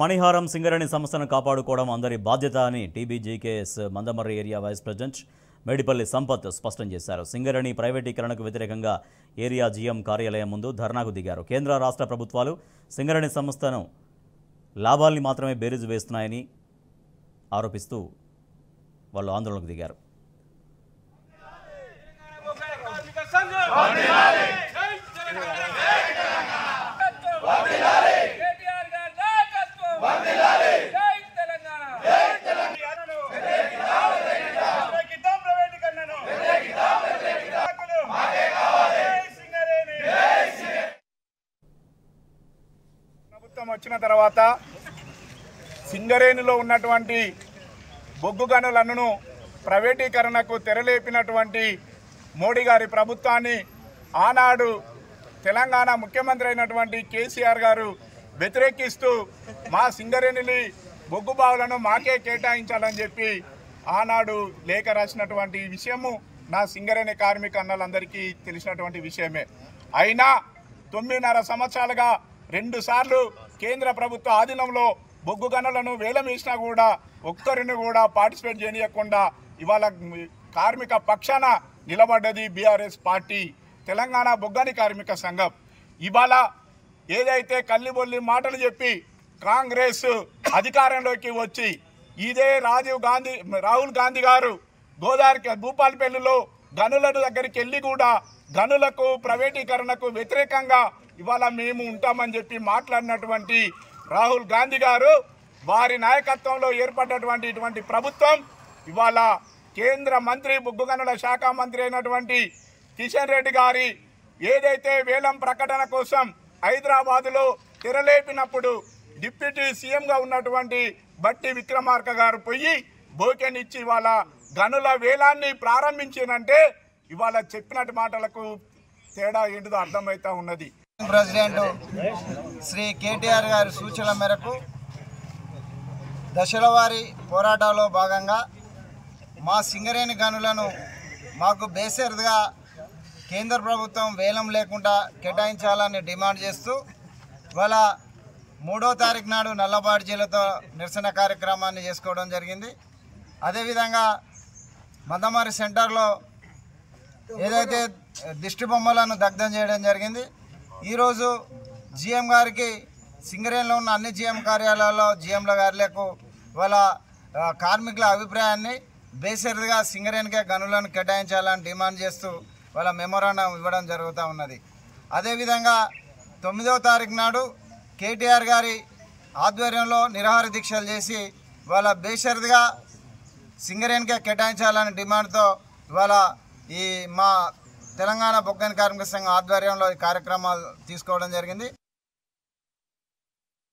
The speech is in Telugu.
మణిహారం సింగరేణి సంస్థను కాపాడుకోవడం అందరి బాధ్యత అని TBGKS Mandamarri area vice president Medipalli Sampath స్పష్టం చేశారు. సింగరేణి ప్రైవేటీకరణకు వ్యతిరేకంగా ఏరియా జీఎం కార్యాలయం ముందు ధర్నాకు దిగారు. కేంద్ర రాష్ట్ర ప్రభుత్వాలు సింగరేణి సంస్థను లాభాల్ని మాత్రమే బేరీజు వేస్తున్నాయని ఆరోపిస్తూ వాళ్ళు ఆందోళనకు దిగారు. ప్రభుత్వం వచ్చిన తర్వాత సింగరేణిలో ఉన్నటువంటి బొగ్గు గనులను ప్రైవేటీకరణకు తెరలేపినటువంటి మోడీ గారి ప్రభుత్వాన్ని ఆనాడు తెలంగాణ ముఖ్యమంత్రి అయినటువంటి కేసీఆర్ గారు వ్యతిరేకిస్తూ మా సింగరేణిని బొగ్గు బావులను మాకే కేటాయించాలని చెప్పి ఆనాడు లేఖ రాసినటువంటి విషయము నా సింగరేణి కార్మిక అన్నలందరికీ తెలిసినటువంటి విషయమే. అయినా 9.5 సంవత్సరాలుగా 2 సార్లు కేంద్ర ప్రభుత్వ ఆధీనంలో బొగ్గు గనులను వేలం వేసినా కూడా ఒక్కరిని కూడా పార్టిసిపేట్ చేయకుండా ఇవాళ కార్మిక పక్షాన నిలబడ్డది బీఆర్ఎస్ పార్టీ, తెలంగాణ బొగ్గని కార్మిక సంఘం. ఇవాళ ఏదైతే కల్లిబొల్లి మాటలు చెప్పి కాంగ్రెస్ అధికారంలోకి వచ్చి ఇదే రాహుల్ గాంధీ గారు గోదావరి భూపాలపల్లిలో గనుల దగ్గరికి వెళ్ళి కూడా గనులకు ప్రైవేటీకరణకు వ్యతిరేకంగా ఇవాళ మేము ఉంటామని చెప్పి మాట్లాడినటువంటి రాహుల్ గాంధీ గారు వారి నాయకత్వంలో ఏర్పడ్డటువంటి ఇటువంటి ప్రభుత్వం ఇవాళ కేంద్ర మంత్రి బొగ్గు గనుల శాఖ మంత్రి అయినటువంటి కిషన్ రెడ్డి గారి ఏదైతే వేలం ప్రకటన కోసం హైదరాబాదులో తెరలేపినప్పుడు డిప్యూటీ సీఎంగా ఉన్నటువంటి బట్టి విక్రమార్క గారు పోయి బోకెనిచ్చి ఇవాళ గనుల వేలాన్ని ప్రారంభించినంటే ఇవాళ చెప్పినట్టు మాటలకు తేడా ఏంటిదో అర్థమవుతా ఉన్నది. ప్రెసిడెంట్ శ్రీ కేటీఆర్ గారి సూచనల మేరకు దశలవారీ పోరాటాల్లో భాగంగా మా సింగరేణి గనులను మాకు బేసరిగా కేంద్ర ప్రభుత్వం వేలం లేకుండా కేటాయించాలని డిమాండ్ చేస్తూ ఇవాళ 3వ తారీఖు నాడు నల్లబాటు జిల్లాతో నిరసన కార్యక్రమాన్ని చేసుకోవడం జరిగింది. అదేవిధంగా మందమర్రి సెంటర్లో ఏదైతే దిష్టి బొమ్మలను దగ్ధం చేయడం జరిగింది. ఈరోజు జీఎం గారికి సింగరేణిలో ఉన్న అన్ని జీఎం కార్యాలయాల్లో జీఎంల గారులకు వాళ్ళ కార్మికుల అభిప్రాయాన్ని బేసరిగా సింగరేణికే గనులను కేటాయించాలని డిమాండ్ చేస్తూ వాళ్ళ మెమోరాండం ఇవ్వడం జరుగుతూ ఉన్నది. అదేవిధంగా 9వ తారీఖు నాడు కేటీఆర్ గారి ఆధ్వర్యంలో నిరాహార దీక్షలు చేసి వాళ్ళ బేసరిగా సింగరేణికే కేటాయించాలని డిమాండ్తో ఇవాళ ఈ మా తెలంగాణ బొగ్గని కార్మిక సంఘం ఆధ్వర్యంలో ఈ కార్యక్రమాలు తీసుకోవడం జరిగింది.